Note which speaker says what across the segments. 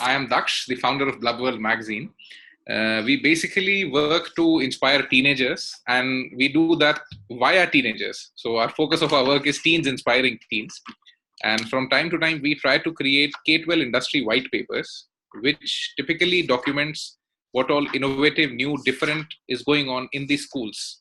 Speaker 1: I am Daksh, the founder of Blub World magazine. We basically work to inspire teenagers, and we do that via teenagers. So our focus of our work is teens inspiring teens. And from time to time, we try to create K-12 industry white papers, which typically documents what all innovative, new, different is going on in the schools.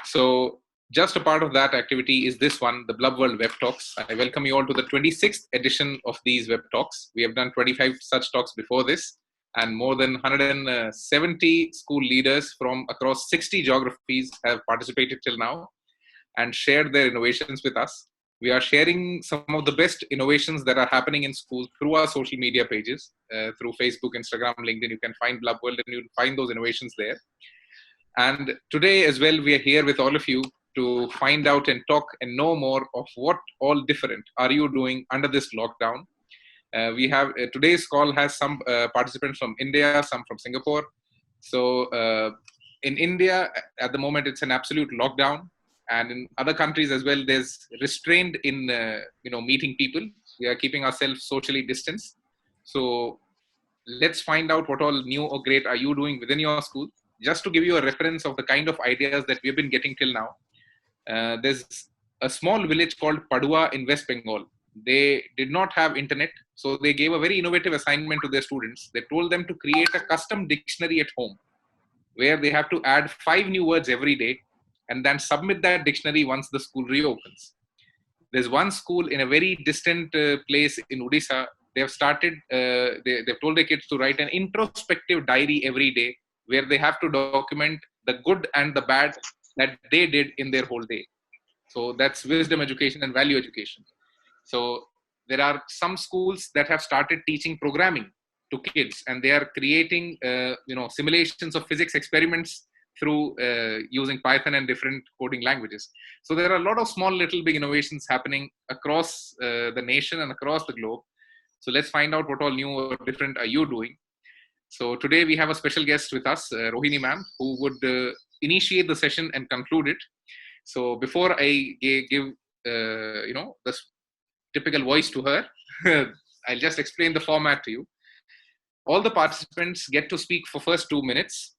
Speaker 1: So just a part of that activity is this one, the Blub World Web Talks. I welcome you all to the 26th edition of these Web Talks. We have done 25 such talks before this, and more than 170 school leaders from across 60 geographies have participated till now and shared their innovations with us. We are sharing some of the best innovations that are happening in schools through our social media pages, through Facebook, Instagram, LinkedIn. You can find Blub World and you'll find those innovations there. And today as well, we are here with all of you to find out and talk and know more of what all different are you doing under this lockdown. We have today's call has some participants from India, some from Singapore. So in India, at the moment, it's an absolute lockdown. And in other countries as well, there's restraint in meeting people. We are keeping ourselves socially distanced. So let's find out what all new or great are you doing within your school. Just to give you a reference of the kind of ideas that we've been getting till now, there's a small village called Padua in West Bengal. They did not have internet, so they gave a very innovative assignment to their students. They told them to create a custom dictionary at home, where they have to add 5 new words every day and then submit that dictionary once the school reopens. There's one school in a very distant place in Odisha. They have started, they've told their kids to write an introspective diary every day, where they have to document the good and the bad that they did in their whole day. So that's wisdom education and value education. So there are some schools that have started teaching programming to kids, and they are creating simulations of physics experiments through using Python and different coding languages. So there are a lot of small little big innovations happening across the nation and across the globe. So let's find out what all new or different are you doing. So today we have a special guest with us, Rohini ma'am, who would initiate the session and conclude it. So before I give the typical voice to her, I'll just explain the format to you. All the participants get to speak for first 2 minutes,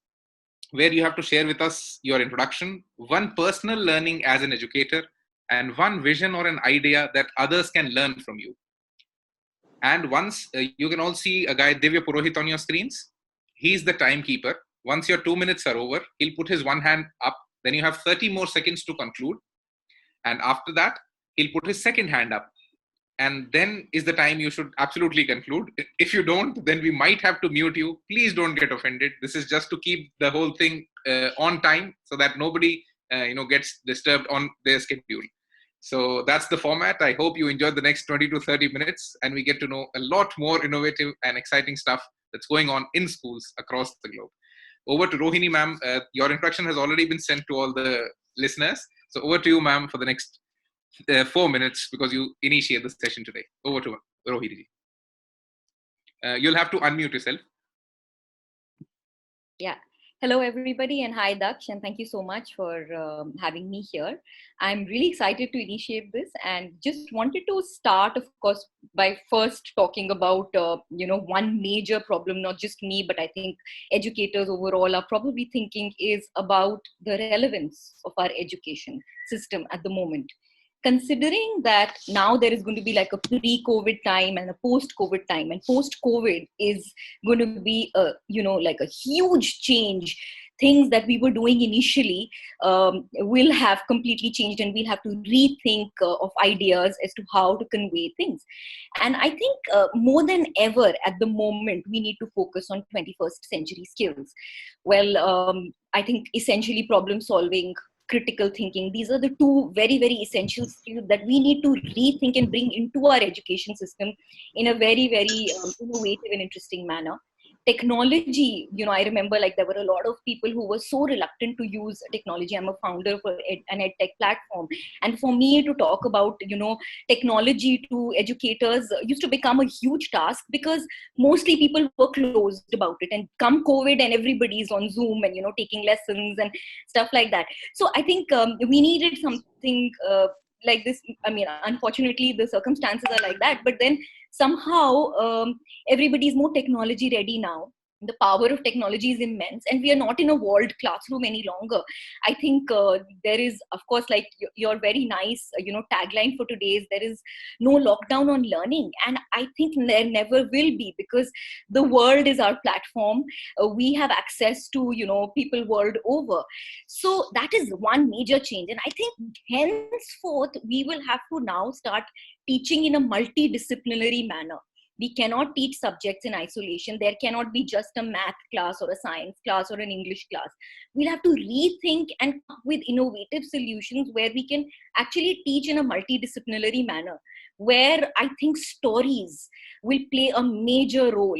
Speaker 1: where you have to share with us your introduction, one personal learning as an educator, and one vision or an idea that others can learn from you. And once you can all see a guy, Divya Purohit, on your screens. He's the timekeeper. Once your 2 minutes are over, he'll put his one hand up. Then you have 30 more seconds to conclude. And after that, he'll put his second hand up. And then is the time you should absolutely conclude. If you don't, then we might have to mute you. Please don't get offended. This is just to keep the whole thing on time so that nobody gets disturbed on their schedule. So that's the format. I hope you enjoyed the next 20 to 30 minutes and we get to know a lot more innovative and exciting stuff that's going on in schools across the globe. Over to Rohini ma'am. Your introduction has already been sent to all the listeners. So over to you, ma'am, for the next 4 minutes, because you initiate the session today. Over to Rohini. You'll have to unmute yourself.
Speaker 2: Yeah. Hello, everybody, and hi, Daksh, and thank you so much for having me here. I'm really excited to initiate this and just wanted to start, of course, by first talking about, one major problem, not just me, but I think educators overall are probably thinking is about the relevance of our education system at the moment. Considering that now there is going to be like a pre-COVID time and a post-COVID time, and post-COVID is going to be like a huge change. Things that we were doing initially will have completely changed, and we'll have to rethink of ideas as to how to convey things. And I think more than ever at the moment, we need to focus on 21st century skills. Well, I think essentially problem solving, critical thinking, these are the two very, very essential skills that we need to rethink and bring into our education system in a very, very innovative and interesting manner. Technology, I remember like there were a lot of people who were so reluctant to use technology. I'm a founder for an EdTech platform. And for me to talk about, technology to educators used to become a huge task because mostly people were closed about it. And come COVID and everybody's on Zoom and, taking lessons and stuff like that. So I think we needed something like this. I mean, unfortunately, the circumstances are like that. But then somehow everybody is more technology ready now. The power of technology is immense, and we are not in a walled classroom any longer. I think there is, of course, like your very nice tagline for today is, there is no lockdown on learning, and I think there never will be, because the world is our platform. We have access to people world over. So that is one major change, and I think henceforth we will have to now start teaching in a multidisciplinary manner. We cannot teach subjects in isolation. There cannot be just a math class or a science class or an English class. We'll have to rethink and come up with innovative solutions where we can actually teach in a multidisciplinary manner, where I think stories will play a major role.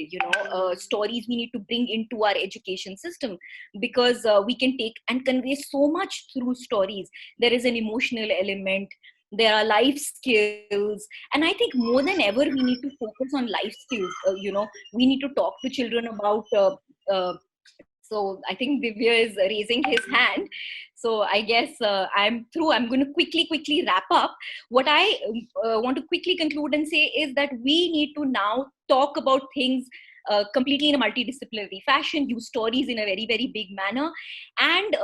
Speaker 2: Stories we need to bring into our education system, because we can take and convey so much through stories. There is an emotional element, there are life skills, and I think more than ever we need to focus on life skills. We need to talk to children about uh, so I think Divya is raising his hand. So I guess I'm through. I'm going to quickly wrap up. What I want to quickly conclude and say is that we need to now talk about things completely in a multidisciplinary fashion, use stories in a very big manner, and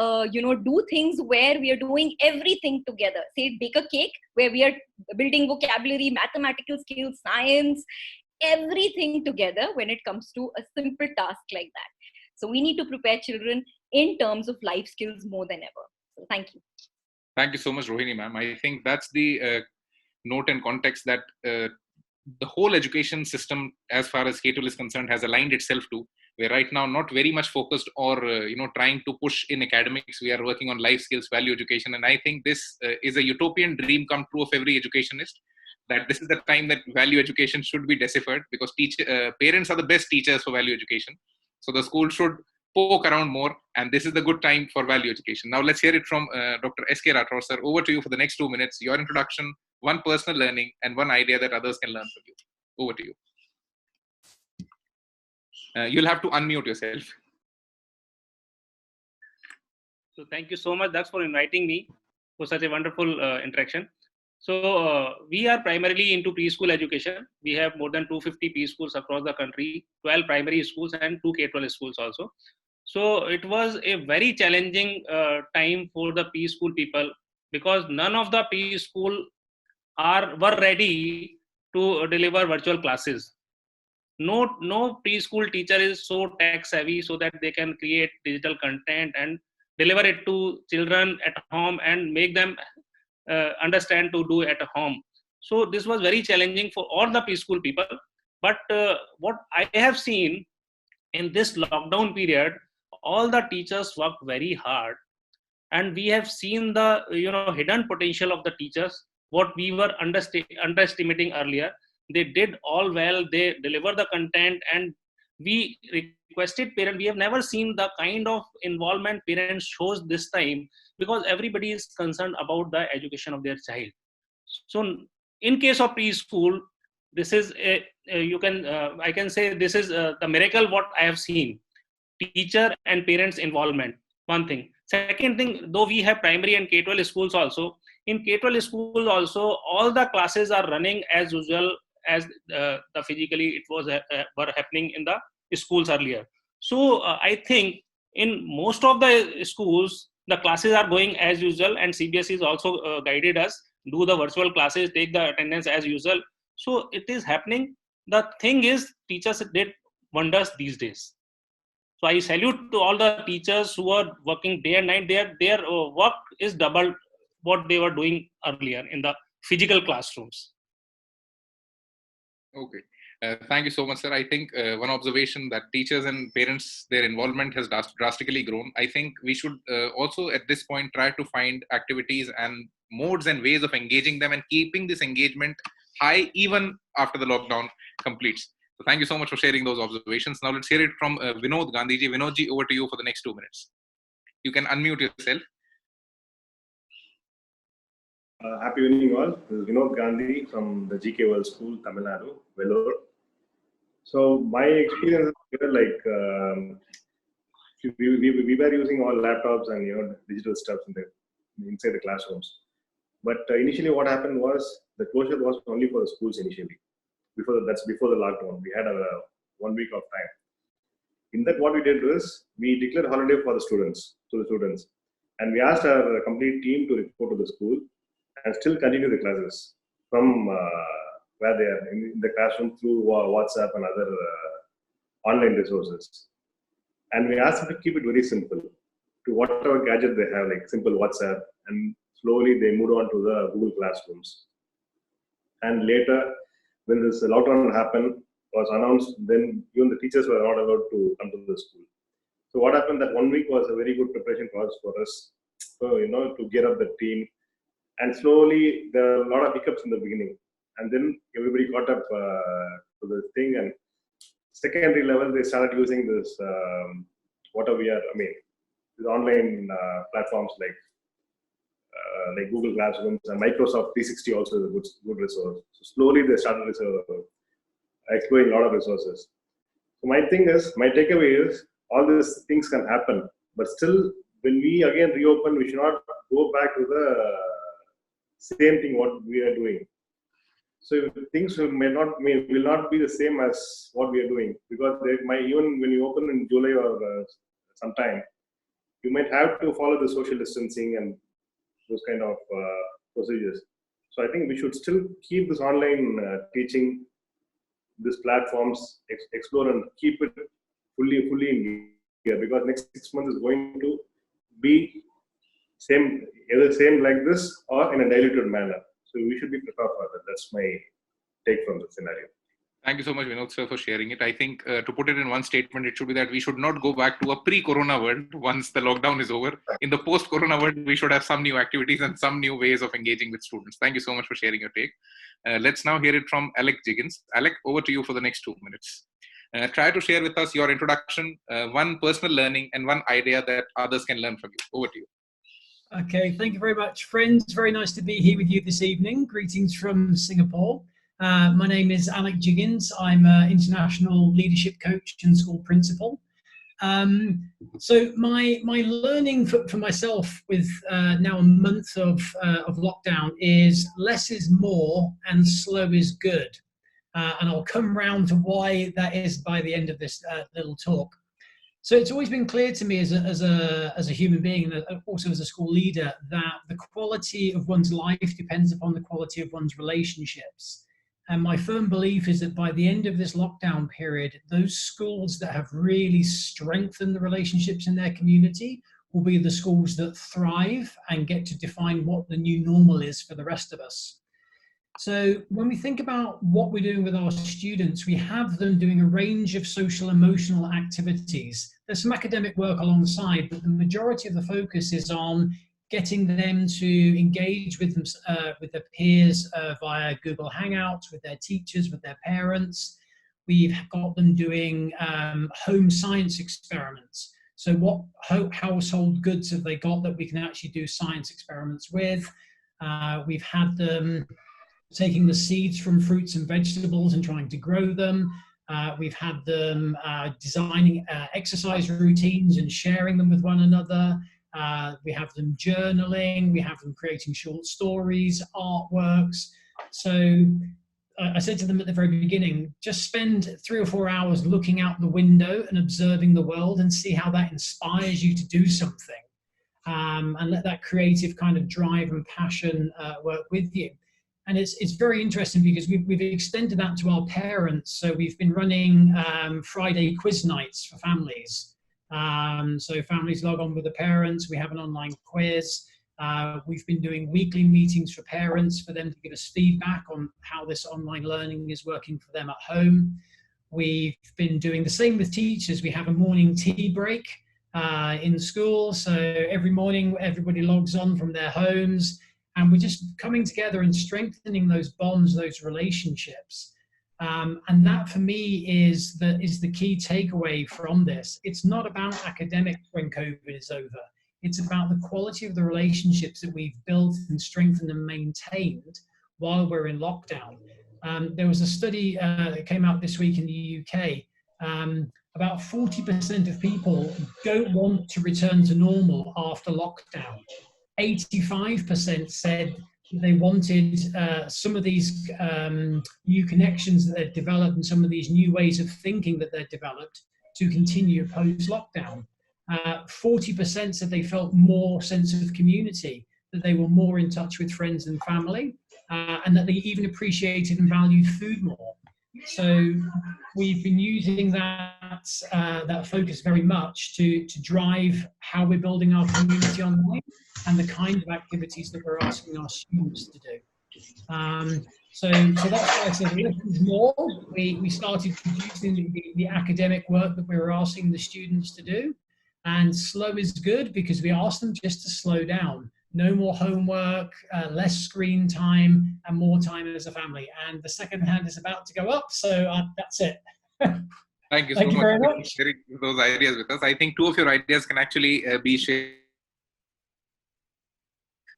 Speaker 2: do things where we are doing everything together. Say, bake a cake where we are building vocabulary, mathematical skills, science, everything together when it comes to a simple task like that. So we need to prepare children in terms of life skills more than ever. So thank you.
Speaker 1: Thank you so much, Rohini ma'am. I think that's the note and context that the whole education system, as far as K-12 is concerned, has aligned itself to. We're right now not very much focused or trying to push in academics. We are working on life skills, value education, and I think this is a utopian dream come true of every educationist. That this is the time that value education should be deciphered, because parents are the best teachers for value education. So the school should poke around more, and this is the good time for value education. Now let's hear it from Dr. S.K. Rathore, sir. Over to you for the next 2 minutes. Your introduction, one personal learning, and one idea that others can learn from you. Over to you. You'll have to unmute yourself.
Speaker 3: So thank you so much, Dax, for inviting me for such a wonderful interaction. So we are primarily into preschool education. We have more than 250 preschools across the country, 12 primary schools and 2 K-12 schools also. So it was a very challenging time for the preschool people, because none of the preschool were ready to deliver virtual classes. No preschool teacher is so tech savvy so that they can create digital content and deliver it to children at home and make them understand to do at home. So this was very challenging for all the preschool people. But what I have seen in this lockdown period, all the teachers worked very hard, and we have seen the hidden potential of the teachers, what we were underestimating earlier. They did all well, they deliver the content, and we requested parents. We have never seen the kind of involvement parents shows this time, because everybody is concerned about the education of their child. So in case of preschool, this is I can say this is the miracle what I have seen. Teacher and parents involvement, one thing. Second thing, though we have primary and K-12 schools also, in K-12 schools also, all the classes are running as usual, as the physically it was were happening in the schools earlier. So I think in most of the schools, the classes are going as usual, and CBSE has also guided us, do the virtual classes, take the attendance as usual. So it is happening. The thing is, teachers did wonders these days. So I salute to all the teachers who are working day and night. Their work is double what they were doing earlier in the physical classrooms.
Speaker 1: Okay. Thank you so much, sir. I think one observation that teachers and parents, their involvement has drastically grown. I think we should also at this point try to find activities and modes and ways of engaging them and keeping this engagement high even after the lockdown completes. So thank you so much for sharing those observations. Now let's hear it from Vinod Gandhiji. Vinodji, over to you for the next 2 minutes. You can unmute yourself.
Speaker 4: Happy evening all. This is Vinod Gandhi from the GK World School, Tamil Nadu, Vellore. So my experience is like we were using all laptops and digital stuff inside the classrooms. But initially what happened was the closure was only for the schools initially. That's before the lockdown. We had a 1 week of time. In that, what we did was we declared holiday for the students, and we asked our complete team to report to the school and still continue the classes from where they are in the classroom through WhatsApp and other online resources. And we asked them to keep it very simple to whatever gadget they have, like simple WhatsApp, and slowly they moved on to the Google Classrooms. And later, when this lockdown happened, was announced, then even the teachers were not allowed to come to the school. So what happened, that 1 week was a very good preparation process for us, so, to gear up the team. And slowly, there were a lot of hiccups in the beginning. And then everybody got up to the thing, and secondary level, they started using this, these online platforms like Google Classrooms, and Microsoft 360 also is a good resource. So slowly they started exploring a lot of resources. So my takeaway is, all these things can happen, but still, when we again reopen, we should not go back to the same thing what we are doing. So things will not be the same as what we are doing, because even when you open in July or sometime, you might have to follow the social distancing and those kind of procedures. So I think we should still keep this online teaching, these platforms, explore and keep it fully in gear, because next 6 months is going to be either same like this or in a diluted manner. So we should be prepared for that. That's my take from the scenario.
Speaker 1: Thank you so much, Vinod sir, for sharing it. I think to put it in one statement, it should be that we should not go back to a pre-corona world once the lockdown is over. In the post-corona world, we should have some new activities and some new ways of engaging with students. Thank you so much for sharing your take. Let's now hear it from Alec Jiggins. Alec, over to you for the next 2 minutes. Try to share with us your introduction, one personal learning and one idea that others can learn from you. Over to you.
Speaker 5: Okay, thank you very much, friends. Very nice to be here with you this evening. Greetings from Singapore. My name is Alec Jiggins. I'm an international leadership coach and school principal. So my learning for myself with now a month of lockdown is less is more and slow is good. And I'll come round to why that is by the end of this little talk. So it's always been clear to me as a human being, and also as a school leader, that the quality of one's life depends upon the quality of one's relationships. And my firm belief is that by the end of this lockdown period, those schools that have really strengthened the relationships in their community will be the schools that thrive and get to define what the new normal is for the rest of us. So when we think about what we're doing with our students, we have them doing a range of social emotional activities. There's some academic work alongside, but the majority of the focus is on getting them to engage with their peers via Google Hangouts, with their teachers, with their parents. We've got them doing home science experiments. So what household goods have they got that we can actually do science experiments with? We've had them taking the seeds from fruits and vegetables and trying to grow them. We've had them designing exercise routines and sharing them with one another. We have them journaling, we have them creating short stories, artworks. So I said to them at the very beginning, just spend 3 or 4 hours looking out the window and observing the world and see how that inspires you to do something. And let that creative kind of drive and passion work with you. And it's very interesting because we've extended that to our parents. So we've been running Friday quiz nights for families. So families log on with the parents. We have an online quiz. We've been doing weekly meetings for parents for them to give us feedback on how this online learning is working for them at home. We've been doing the same with teachers. We have a morning tea break in school. So every morning, everybody logs on from their homes. And we're just coming together and strengthening those bonds, those relationships. And that for me is the key takeaway from this. It's not about academics when COVID is over. It's about the quality of the relationships that we've built and strengthened and maintained while we're in lockdown. There was a study that came out this week in the UK. About 40% of people don't want to return to normal after lockdown. 85% said they wanted some of these new connections that they'd developed and some of these new ways of thinking that they'd developed to continue post-lockdown. 40% said they felt more sense of community, that they were more in touch with friends and family, and that they even appreciated and valued food more. So we've been using that focus very much to drive how we're building our community online and the kind of activities that we're asking our students to do. So that's why I said less is more. We started producing the academic work that we were asking the students to do, and slow is good because we asked them just to slow down. No more homework, less screen time, and more time as a family. And the second hand is about to go up, so that's it.
Speaker 1: Thank you so much for sharing those ideas with us. I think two of your ideas can actually be shared.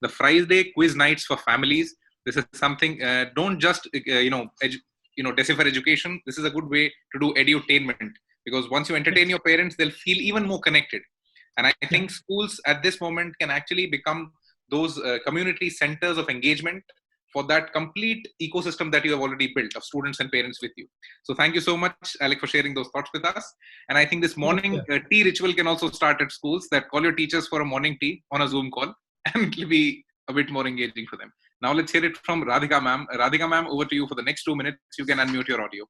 Speaker 1: The Friday quiz nights for families. This is something. Don't just decipher education. This is a good way to do edutainment, because once you entertain your parents, they'll feel even more connected. And I think schools at this moment can actually become those community centers of engagement for that complete ecosystem that you have already built of students and parents with you. So thank you so much, Alec, for sharing those thoughts with us. And I think this morning tea ritual can also start at schools, that call your teachers for a morning tea on a Zoom call, and it will be a bit more engaging for them. Now let's hear it from Radhika ma'am. Radhika ma'am, over to you for the next 2 minutes. You can unmute your audio.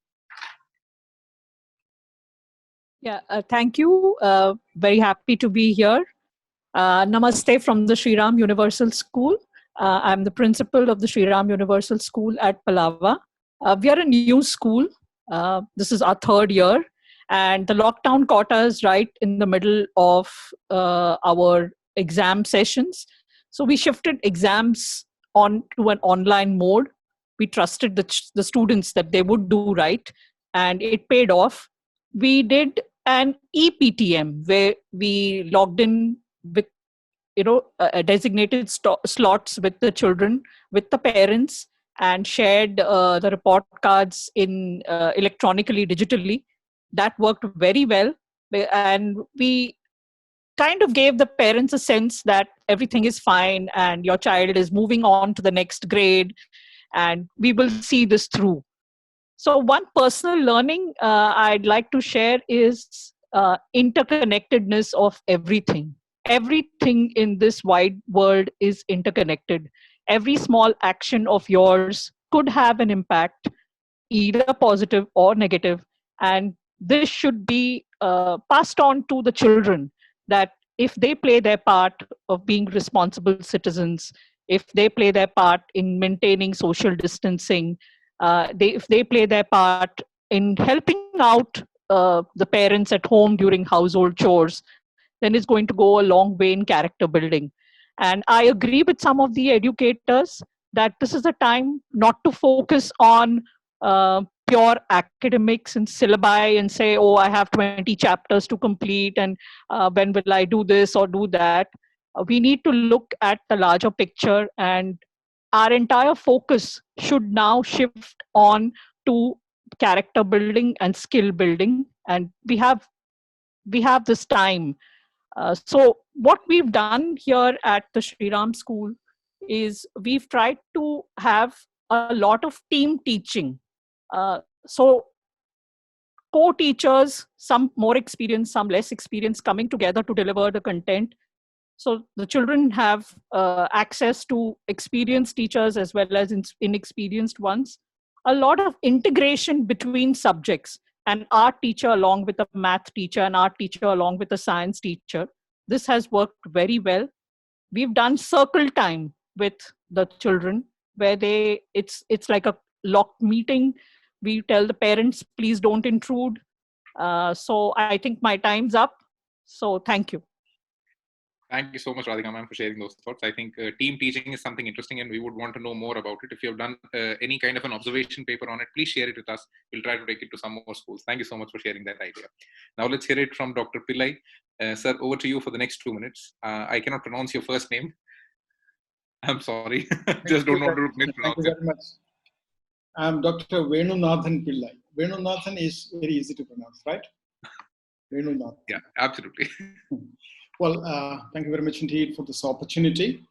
Speaker 6: Yeah, thank you. Very happy to be here. Namaste from the Sri Ram Universal School. I'm the principal of the Sri Ram Universal School at Palava. We are a new school. This is our third year, and the lockdown caught us right in the middle of our exam sessions. So we shifted exams on to an online mode. We trusted the students that they would do right, and it paid off. We did an ePTM where we logged in with designated slots with the children, with the parents, and shared the report cards in electronically, digitally. That worked very well, and we kind of gave the parents a sense that everything is fine and your child is moving on to the next grade, and we will see this through. So one personal learning I'd like to share is interconnectedness of everything. Everything in this wide world is interconnected. Every small action of yours could have an impact, either positive or negative. And this should be passed on to the children, that if they play their part of being responsible citizens, if they play their part in maintaining social distancing, if they play their part in helping out the parents at home during household chores, then it's going to go a long way in character building. And I agree with some of the educators that this is a time not to focus on pure academics and syllabi and say, oh, I have 20 chapters to complete, and when will I do this or do that? We need to look at the larger picture, and our entire focus should now shift on to character building and skill building. And we have this time. So what we've done here at the Sri Ram School is we've tried to have a lot of team teaching. So co-teachers, some more experienced, some less experienced, coming together to deliver the content. So the children have access to experienced teachers as well as inexperienced ones. A lot of integration between subjects, an art teacher along with a math teacher, an art teacher along with a science teacher. This has worked very well. We've done circle time with the children where it's like a locked meeting. We tell the parents, please don't intrude. So I think my time's up. So thank you.
Speaker 1: Thank you so much, Radhika ma'am, for sharing those thoughts. I think team teaching is something interesting, and we would want to know more about it. If you have done any kind of an observation paper on it, please share it with us. We'll try to take it to some more schools. Thank you so much for sharing that idea. Now let's hear it from Dr. Pillai. Sir, over to you for the next 2 minutes. I cannot pronounce your first name. I'm sorry. Just don't know to mispronounce it.
Speaker 7: Thank you very much. I'm Dr. Venunathan Pillai. Venunathan is very easy to pronounce, right? Venunathan.
Speaker 1: Yeah, absolutely.
Speaker 7: Well, thank you very much indeed for this opportunity.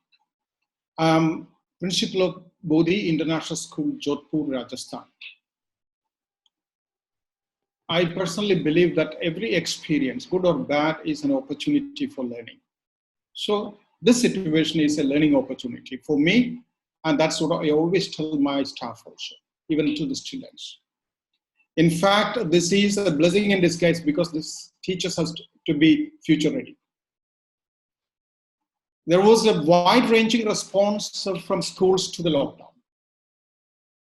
Speaker 7: principal of Bodhi International School, Jodhpur, Rajasthan. I personally believe that every experience, good or bad, is an opportunity for learning. So this situation is a learning opportunity for me, and that's what I always tell my staff also, even to the students. In fact, this is a blessing in disguise because this teaches us to be future ready. There was a wide-ranging response from schools to the lockdown.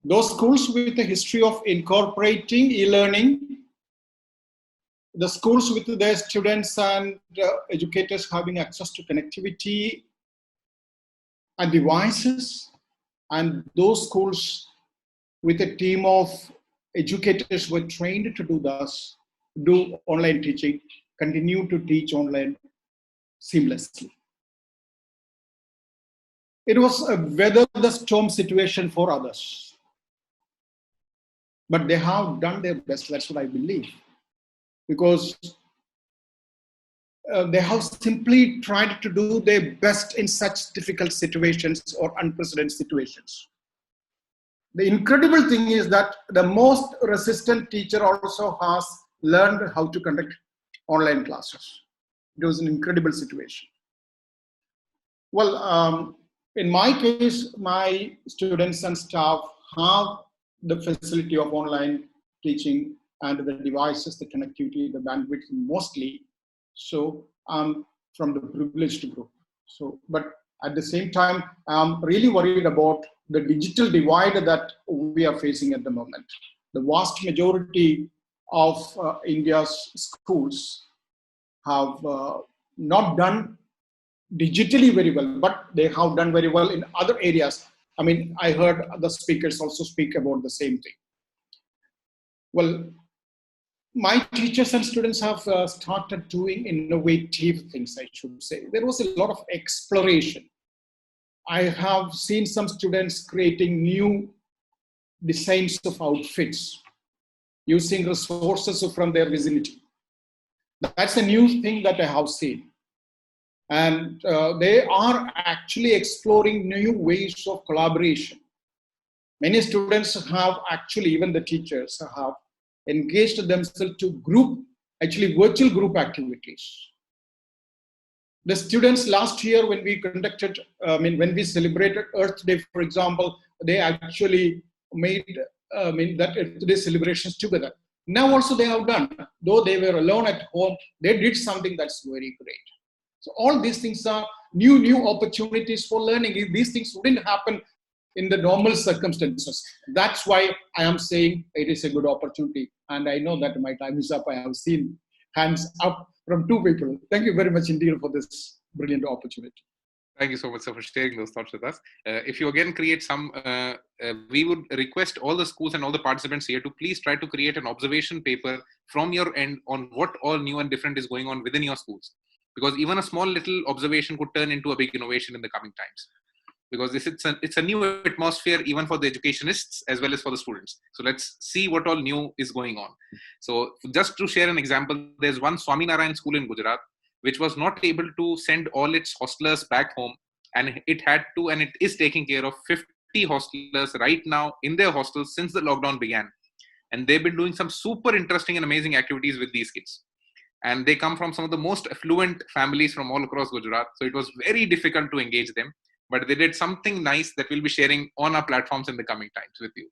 Speaker 7: Those schools with a history of incorporating e-learning, the schools with their students and educators having access to connectivity and devices, and those schools with a team of educators who were trained to do online teaching, continue to teach online seamlessly. It was a weather the storm situation for others, but they have done their best. That's what I believe, because they have simply tried to do their best in such difficult situations or unprecedented situations. The incredible thing is that the most resistant teacher also has learned how to conduct online classes. It was an incredible situation. Well, in my case, my students and staff have the facility of online teaching and the devices, the connectivity, the bandwidth mostly. So I'm from the privileged group. So, but at the same time, I'm really worried about the digital divide that we are facing at the moment. The vast majority of India's schools have not done digitally very well, but they have done very well in other areas. I mean, I heard the speakers also speak about the same thing. Well, my teachers and students have started doing innovative things, I should say. There was a lot of exploration. I have seen some students creating new designs of outfits using resources from their vicinity. That's a new thing that I have seen. And they are actually exploring new ways of collaboration. Many students have actually, even the teachers have engaged themselves to virtual group activities. The students last year, when we conducted, when we celebrated Earth Day, for example, they actually made that Earth Day celebrations together. Now also they have done, though they were alone at home, they did something that's very great. So all these things are new opportunities for learning. These things wouldn't happen in the normal circumstances. That's why I am saying it is a good opportunity. And I know that my time is up. I have seen hands up from 2 people. Thank you very much indeed for this brilliant opportunity.
Speaker 1: Thank you so much, sir, for sharing those thoughts with us. If you again create some, we would request all the schools and all the participants here to please try to create an observation paper from your end on what all new and different is going on within your schools. Because even a small little observation could turn into a big innovation in the coming times. Because it's a new atmosphere even for the educationists as well as for the students. So let's see what all new is going on. So just to share an example, there's one Swaminarayan school in Gujarat which was not able to send all its hostelers back home, and it had to, and it is taking care of 50 hostelers right now in their hostels since the lockdown began. And they've been doing some super interesting and amazing activities with these kids. And they come from some of the most affluent families from all across Gujarat. So it was very difficult to engage them, but they did something nice that we'll be sharing on our platforms in the coming times with you.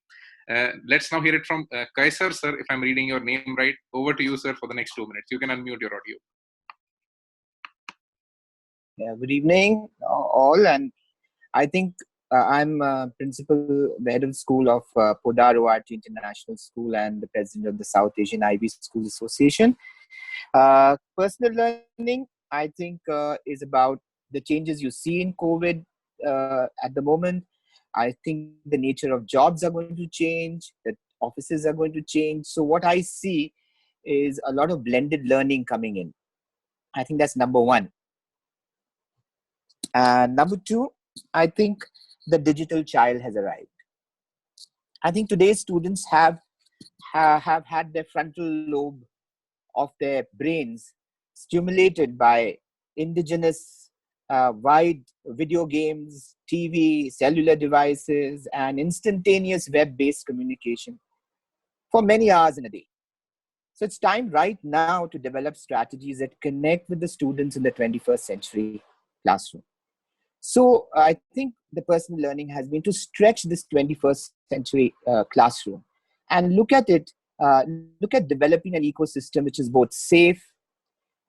Speaker 1: Let's now hear it from Kaisar, sir, if I'm reading your name right. Over to you, sir, for the next 2 minutes. You can unmute your audio.
Speaker 8: Yeah, good evening, all. And I think I'm principal, the head of the school of Podar ORT International School and the president of the South Asian IB Schools Association. Personal learning, I think, is about the changes you see in COVID at the moment. I think the nature of jobs are going to change, that offices are going to change. So what I see is a lot of blended learning coming in. I think that's number one. Number two, I think the digital child has arrived. I think today's students have had their frontal lobe of their brains stimulated by indigenous wide video games, TV, cellular devices, and instantaneous web-based communication for many hours in a day. So it's time right now to develop strategies that connect with the students in the 21st century classroom. So I think the personal learning has been to stretch this 21st century classroom and look at it, look at developing an ecosystem which is both safe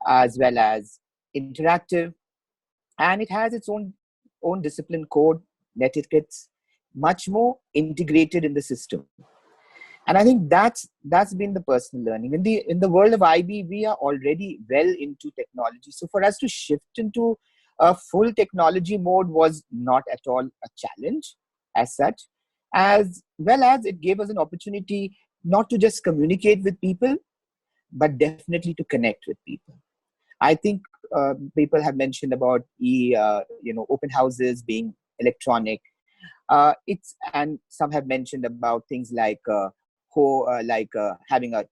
Speaker 8: as well as interactive, and it has its own discipline code, netiquettes, much more integrated in the system. And I think that's been the personal learning. In the world of IB, we are already well into technology. So for us to shift into a full technology mode was not at all a challenge as such, as well as it gave us an opportunity not to just communicate with people, but definitely to connect with people. I think people have mentioned about open houses being electronic. And some have mentioned about things like having a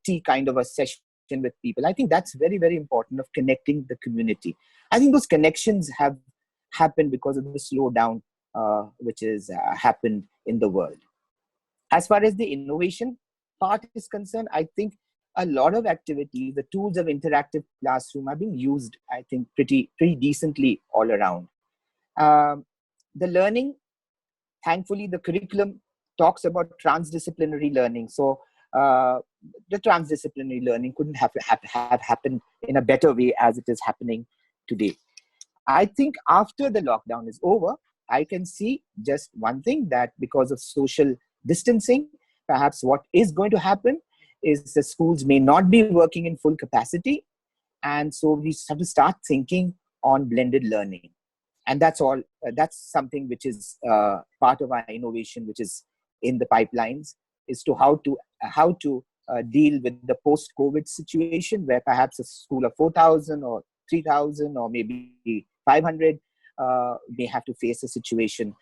Speaker 8: tea kind of a session with people. I think that's very, very important, of connecting the community. I think those connections have happened because of the slowdown which has happened in the world. As far as the innovation part is concerned, I think a lot of activities, the tools of interactive classroom are being used, I think, pretty decently all around. The learning, thankfully, the curriculum talks about transdisciplinary learning. So the transdisciplinary learning couldn't have happened in a better way as it is happening today. I think after the lockdown is over, I can see just one thing, that because of social distancing, perhaps what is going to happen is the schools may not be working in full capacity. And so we have to start thinking on blended learning. And that's all. That's something which is part of our innovation, which is in the pipelines, is to how to deal with the post-COVID situation, where perhaps a school of 4,000 or 3,000 or maybe 500 may have to face a situation,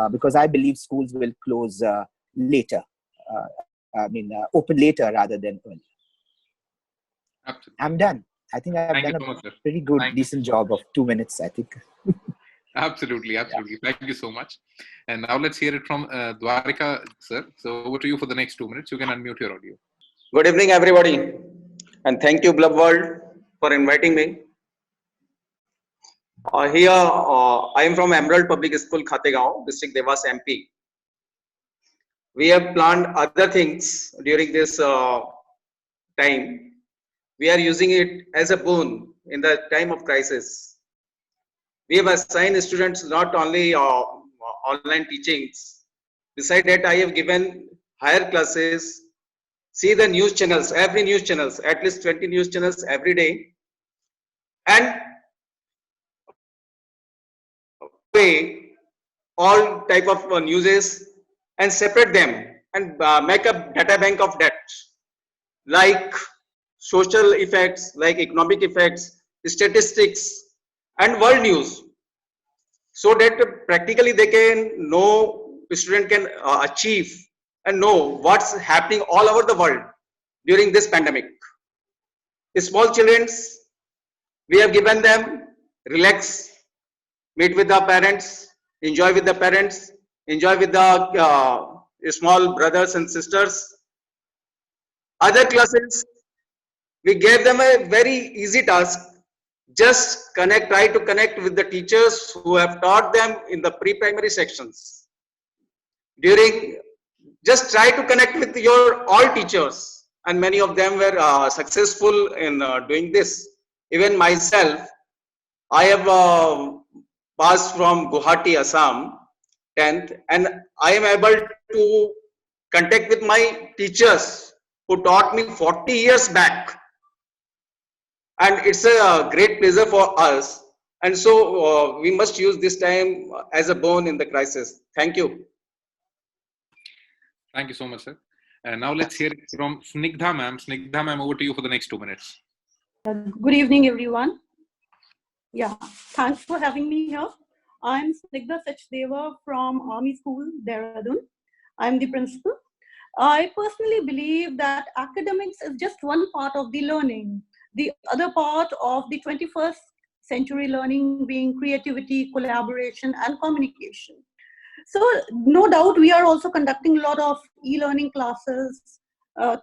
Speaker 8: because I believe schools will close later. Open later rather than early.
Speaker 1: Absolutely.
Speaker 8: I'm done. I think I've done a pretty good, decent job of 2 minutes, I think.
Speaker 1: Absolutely.
Speaker 8: Yeah.
Speaker 1: Thank you so much. And now let's hear it from Dwarika, sir. So over to you for the next 2 minutes. You can unmute your audio.
Speaker 9: Good evening, everybody. And thank you, Blub World, for inviting me. Here, I am from Emerald Public School, Khategaon, District Devas, MP. We have planned other things during this time. We are using it as a boon in the time of crisis. We have assigned students not only online teachings. Besides that, I have given higher classes, see the news channels, every news channels, at least 20 news channels every day, and pay all type of newses and separate them and make a data bank of that, like social effects, like economic effects, statistics, and world news, so that practically they can know, the student can achieve and know what's happening all over the world during this pandemic. The small children, we have given them relax, meet with the parents, enjoy with the parents, enjoy with the small brothers and sisters. Other classes, we gave them a very easy task. Just try to connect with the teachers who have taught them in the pre-primary sections. Just try to connect with your all teachers, and many of them were successful in doing this. Even myself, I have passed from Guwahati, Assam, 10th, and I am able to contact with my teachers who taught me 40 years back. And it's a great pleasure for us. And so we must use this time as a boon in the crisis. Thank you.
Speaker 1: Thank you so much, sir. And now let's hear it from Snigdha ma'am. Snigdha ma'am, over to you for the next 2 minutes.
Speaker 10: Good evening, everyone. Yeah, thanks for having me here. I'm Snigdha Sachdeva from Army School, Dehradun. I'm the principal. I personally believe that academics is just one part of the learning. The other part of the 21st century learning being creativity, collaboration, and communication. So no doubt we are also conducting a lot of e-learning classes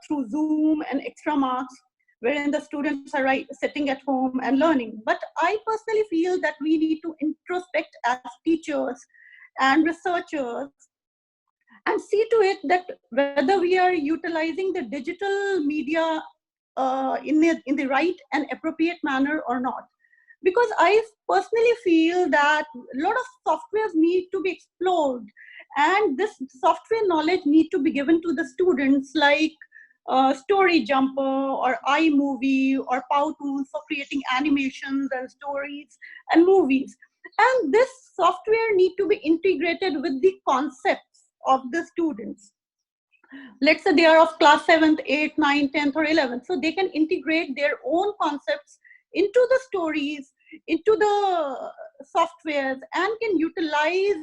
Speaker 10: through Zoom and extra marks, wherein the students are sitting at home and learning. But I personally feel that we need to introspect as teachers and researchers and see to it that whether we are utilizing the digital media in the right and appropriate manner or not. Because I personally feel that a lot of softwares need to be explored, and this software knowledge need to be given to the students, like Story Jumper or iMovie or Powtoon for creating animations and stories and movies. And this software need to be integrated with the concepts of the students. Let's say they are of class 7th, 8th, 9th, 10th, or 11th. So they can integrate their own concepts into the stories, into the softwares, and can utilize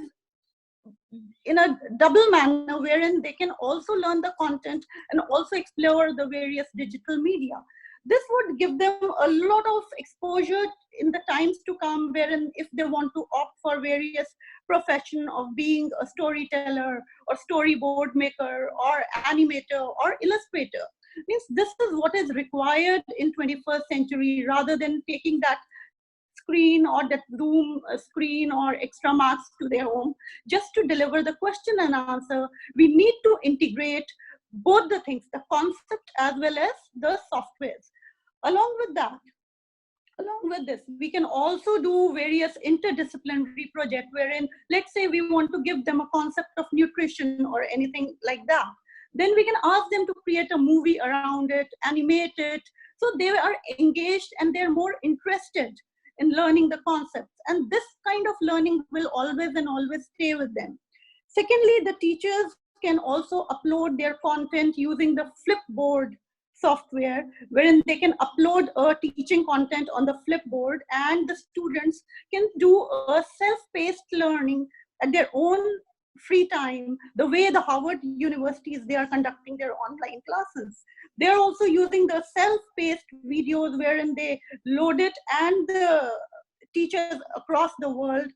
Speaker 10: in a double manner, wherein they can also learn the content and also explore the various digital media. This would give them a lot of exposure in the times to come, wherein if they want to opt for various profession of being a storyteller or storyboard maker or animator or illustrator, means this is what is required in 21st century, rather than taking that screen or that Zoom screen or extra marks to their home just to deliver the question and answer. We need to integrate both the things, the concept as well as the softwares. Along with this, we can also do various interdisciplinary projects wherein, let's say we want to give them a concept of nutrition or anything like that. Then we can ask them to create a movie around it, animate it, so they are engaged and they're more interested in learning the concepts. And this kind of learning will always and always stay with them. Secondly, the teachers can also upload their content using the Flipboard software, wherein they can upload a teaching content on the Flipboard, and the students can do a self-paced learning at their own free time, the way the Harvard universities, they are conducting their online classes. They are also using the self-paced videos wherein they load it, and the teachers across the world,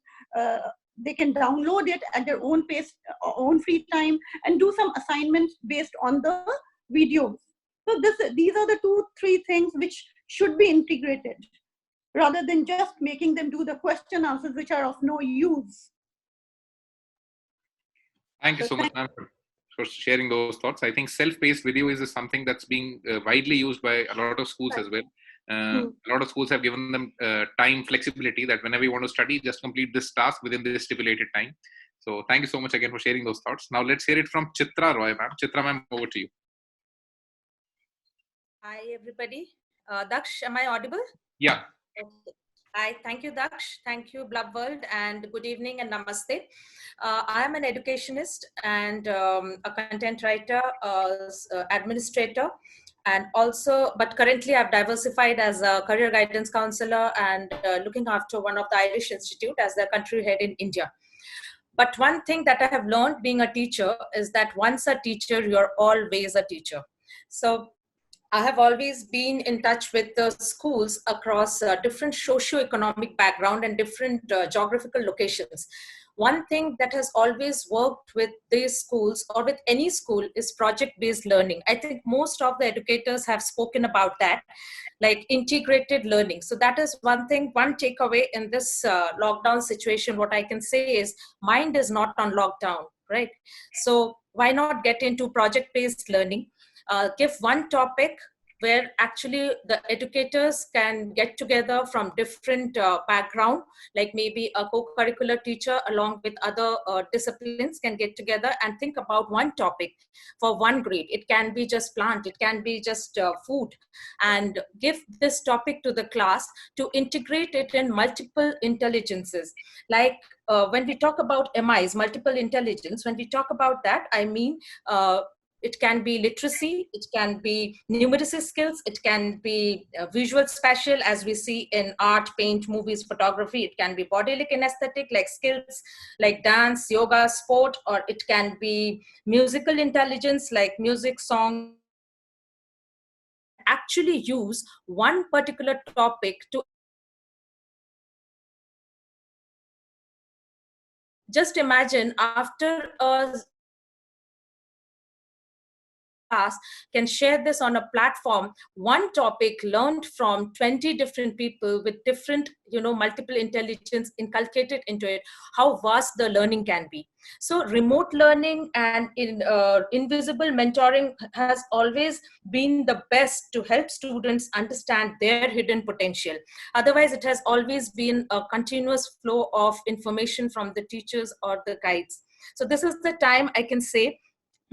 Speaker 10: they can download it at their own pace, own free time, and do some assignments based on the videos. So these are the 2-3 things which should be integrated, rather than just making them do the question answers, which are of no use.
Speaker 1: Thank you so much, ma'am, for sharing those thoughts. I think self-paced video is something that's being widely used by a lot of schools as well. A lot of schools have given them time flexibility that whenever you want to study, just complete this task within this stipulated time. So thank you so much again for sharing those thoughts. Now let's hear it from Chitra Roy, ma'am. Chitra, ma'am, over to you.
Speaker 11: Hi, everybody. Daksh, am I audible?
Speaker 1: Yeah.
Speaker 11: Okay. Hi, thank you, Daksh. Thank you, Blub World, and good evening and namaste. I am an educationist and a content writer, administrator, and also, but currently I've diversified as a career guidance counselor and looking after one of the Irish Institute as the country head in India. But one thing that I have learned being a teacher is that once a teacher, you're always a teacher. So I have always been in touch with the schools across different socio-economic background and different geographical locations. One thing that has always worked with these schools or with any school is project-based learning. I think most of the educators have spoken about that, like integrated learning. So that is one thing, one takeaway in this lockdown situation. What I can say is mind is not on lockdown, right? So why not get into project-based learning? Give one topic where actually the educators can get together from different background, like maybe a co-curricular teacher along with other disciplines can get together and think about one topic for one grade. It can be just plant, it can be just food, and give this topic to the class to integrate it in multiple intelligences. Like when we talk about MIs, multiple intelligence, when we talk about that, I mean, it can be literacy, it can be numeracy skills, it can be visual spatial as we see in art, paint, movies, photography. It can be bodily kinesthetic like skills like dance, yoga, sport, or it can be musical intelligence like music, song. Actually use one particular topic to just imagine after a class can share this on a platform, one topic learned from 20 different people with different, multiple intelligence inculcated into it, how vast the learning can be. So remote learning and invisible mentoring has always been the best to help students understand their hidden potential. Otherwise, it has always been a continuous flow of information from the teachers or the guides. So this is the time I can say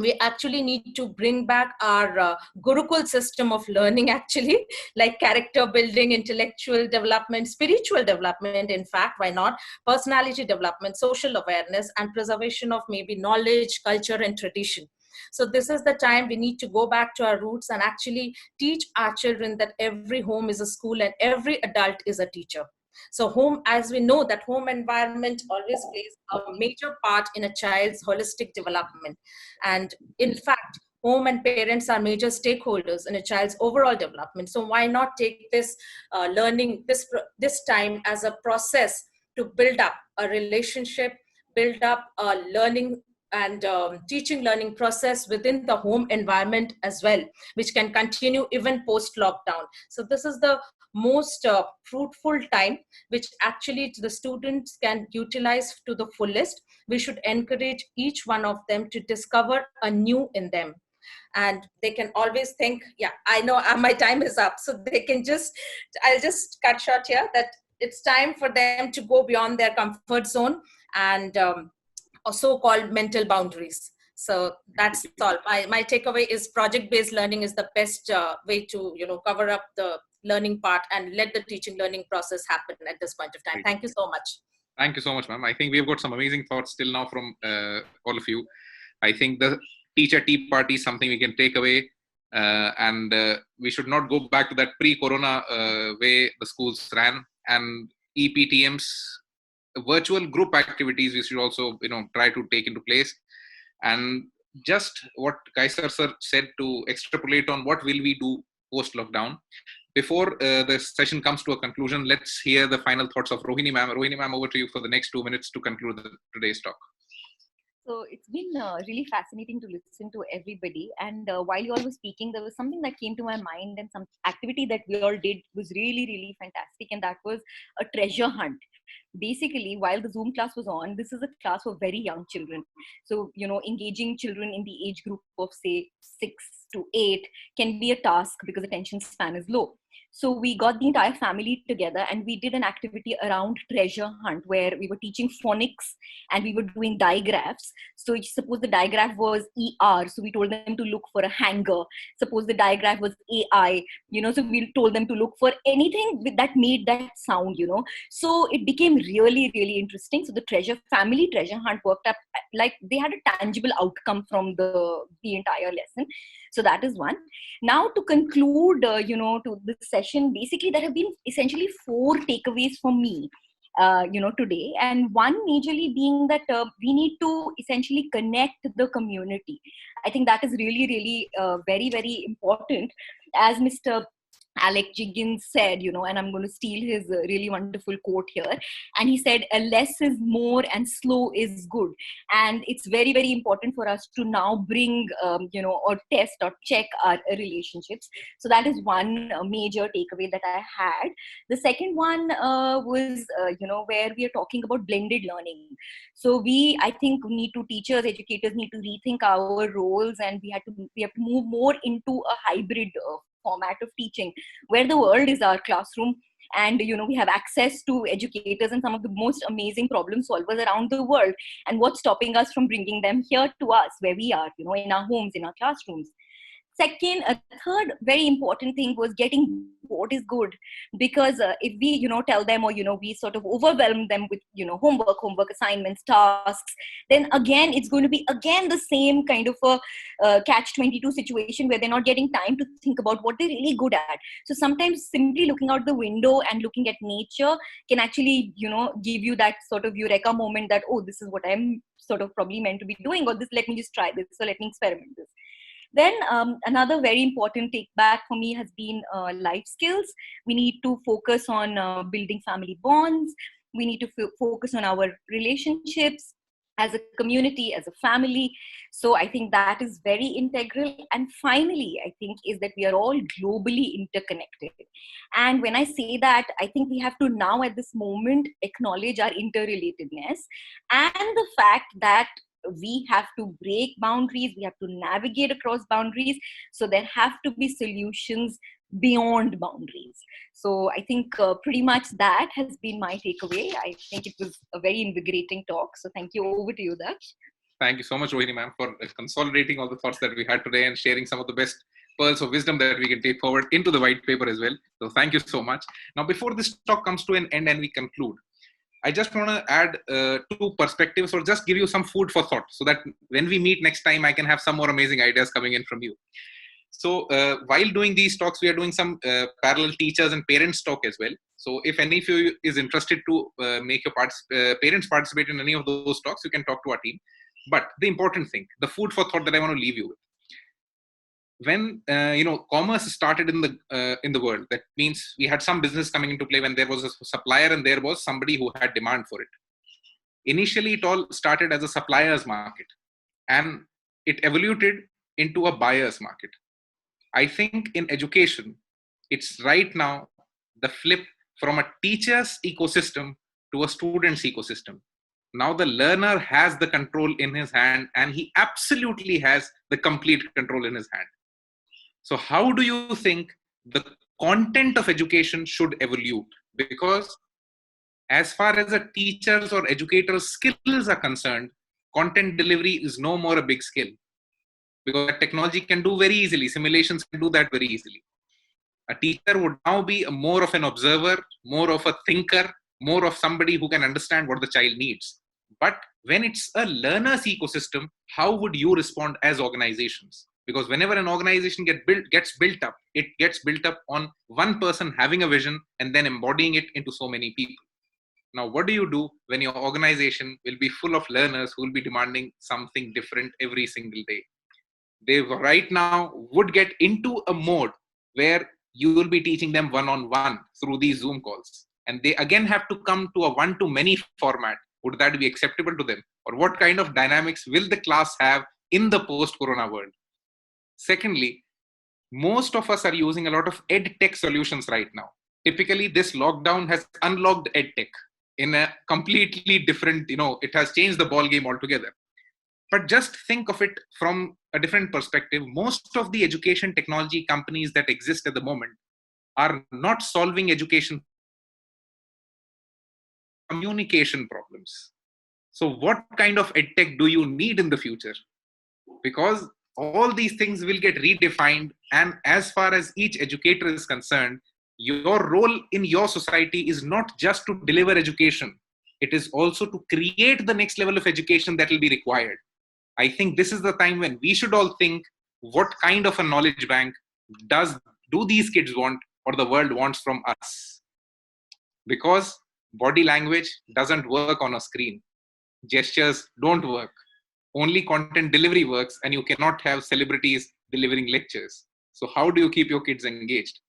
Speaker 11: we actually need to bring back our Gurukul system of learning, actually, like character building, intellectual development, spiritual development, in fact, why not? Personality development, social awareness, and preservation of maybe knowledge, culture, and tradition. So this is the time we need to go back to our roots and actually teach our children that every home is a school and every adult is a teacher. So home, as we know, that home environment always plays a major part in a child's holistic development. And in fact, home and parents are major stakeholders in a child's overall development. So why not take this learning, this time as a process to build up a relationship, build up a learning and teaching learning process within the home environment as well, which can continue even post-lockdown. So this is the most fruitful time which actually the students can utilize to the fullest. We should encourage each one of them to discover a new in them, and they can always think, yeah, I know my time is up, so they can I'll just cut short here that it's time for them to go beyond their comfort zone and so-called mental boundaries. So that's all. My takeaway is project-based learning is the best way to cover up the learning part and let the teaching learning process happen at this point of time. Thank you so much.
Speaker 1: Thank you so much, ma'am. I think we've got some amazing thoughts till now from all of you. I think the teacher tea party is something we can take away, and we should not go back to that pre-corona way the schools ran. And EPTMs, virtual group activities, we should also try to take into place. And just what Kaiser sir said, to extrapolate on what will we do post-lockdown. Before the session comes to a conclusion, let's hear the final thoughts of Rohini ma'am. Rohini ma'am, over to you for the next 2 minutes to conclude today's talk.
Speaker 2: So it's been really fascinating to listen to everybody. And while you all were speaking, there was something that came to my mind, and some activity that we all did was really, really fantastic. And that was a treasure hunt. Basically, while the Zoom class was on, this is a class for very young children. So, engaging children in the age group of, say, 6 to 8 can be a task because attention span is low. So we got the entire family together and we did an activity around treasure hunt where we were teaching phonics and we were doing digraphs. So suppose the digraph was ER, so we told them to look for a hanger. Suppose the digraph was AI, so we told them to look for anything that made that sound, So it became really, really interesting. So the family treasure hunt worked up, like they had a tangible outcome from the entire lesson. So that is one. Now to conclude, to this session, basically there have been essentially 4 takeaways for me, today. And one majorly being that we need to essentially connect the community. I think that is really, really very, very important. As Mr. Alec Jiggins said, and I'm going to steal his really wonderful quote here. And he said, less is more and slow is good. And it's very, very important for us to now bring, or test or check our relationships. So that is one major takeaway that I had. The second one was, where we are talking about blended learning. So I think teachers, educators need to rethink our roles, and we have to move more into a hybrid format of teaching where the world is our classroom, and we have access to educators and some of the most amazing problem solvers around the world, and what's stopping us from bringing them here to us where we are, in our homes, in our classrooms. Second, a third very important thing was getting what is good, because if we tell them, or we sort of overwhelm them with homework assignments, tasks, then again it's going to be the same kind of a catch-22 situation where they're not getting time to think about what they're really good at. So sometimes simply looking out the window and looking at nature can actually give you that sort of eureka moment that, oh, this is what I'm sort of probably meant to be doing, or this, let me just try this, so let me experiment this. Then another very important take back for me has been life skills. We need to focus on building family bonds. We need to focus on our relationships. as a community, as a family. So I think that is very integral. And finally, I think is that we are all globally interconnected. And when I say that, I think we have to now at this moment acknowledge our interrelatedness and the fact that we have to break boundaries, we have to navigate across boundaries. So there have to be solutions beyond boundaries. So I think pretty much that has been my takeaway. I think it was a very invigorating talk. So thank you. Over to you, Daksh.
Speaker 1: Thank you so much, Rohini ma'am, for consolidating all the thoughts that we had today and sharing some of the best pearls of wisdom that we can take forward into the white paper as well. So thank you so much. Now, before this talk comes to an end and we conclude, I just want to add two perspectives or just give you some food for thought so that when we meet next time, I can have some more amazing ideas coming in from you. So while doing these talks, we are doing some parallel teachers and parents talk as well. So if any of you is interested to make your parents participate in any of those talks, you can talk to our team. But the important thing, the food for thought that I want to leave you with. When commerce started in the world, that means we had some business coming into play when there was a supplier and there was somebody who had demand for it. Initially, it all started as a supplier's market, and it evolved into a buyer's market. I think in education, it's right now the flip from a teacher's ecosystem to a student's ecosystem. Now the learner has the control in his hand, and he absolutely has the complete control in his hand. So how do you think the content of education should evolve? Because as far as a teacher's or educator's skills are concerned, content delivery is no more a big skill. Because technology can do very easily, simulations can do that very easily. A teacher would now be more of an observer, more of a thinker, more of somebody who can understand what the child needs. But when it's a learner's ecosystem, how would you respond as organizations? Because whenever an organization gets built up, it gets built up on one person having a vision and then embodying it into so many people. Now, what do you do when your organization will be full of learners who will be demanding something different every single day? They right now would get into a mode where you will be teaching them one-on-one through these Zoom calls. And they again have to come to a one-to-many format. Would that be acceptable to them? Or what kind of dynamics will the class have in the post-corona world? Secondly, most of us are using a lot of ed tech solutions right now. Typically, this lockdown has unlocked ed tech in a completely different, it has changed the ball game altogether. But just think of it from a different perspective. Most of the education technology companies that exist at the moment are not solving education communication problems. So what kind of edtech do you need in the future? Because all these things will get redefined. And as far as each educator is concerned, your role in your society is not just to deliver education. It is also to create the next level of education that will be required. I think this is the time when we should all think, what kind of a knowledge bank do these kids want or the world wants from us? Because body language doesn't work on a screen. Gestures don't work. Only content delivery works, and you cannot have celebrities delivering lectures. So how do you keep your kids engaged?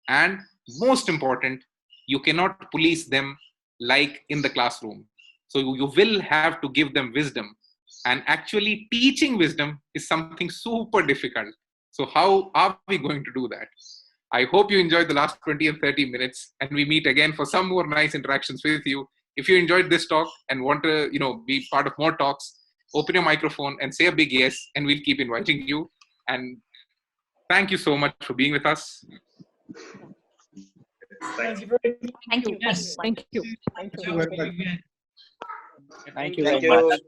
Speaker 1: And most important, you cannot police them like in the classroom. So you will have to give them wisdom. And actually teaching wisdom is something super difficult. So how are we going to do that? I hope you enjoyed the last 20 and 30 minutes, and we meet again for some more nice interactions with you. If you enjoyed this talk and want to, be part of more talks, open your microphone and say a big yes, and we'll keep inviting you. And thank you so much for being with us.
Speaker 5: Thank you very much.
Speaker 2: Thank you.
Speaker 6: Yes, thank you.
Speaker 7: Thank you very much.
Speaker 8: Thank you very much.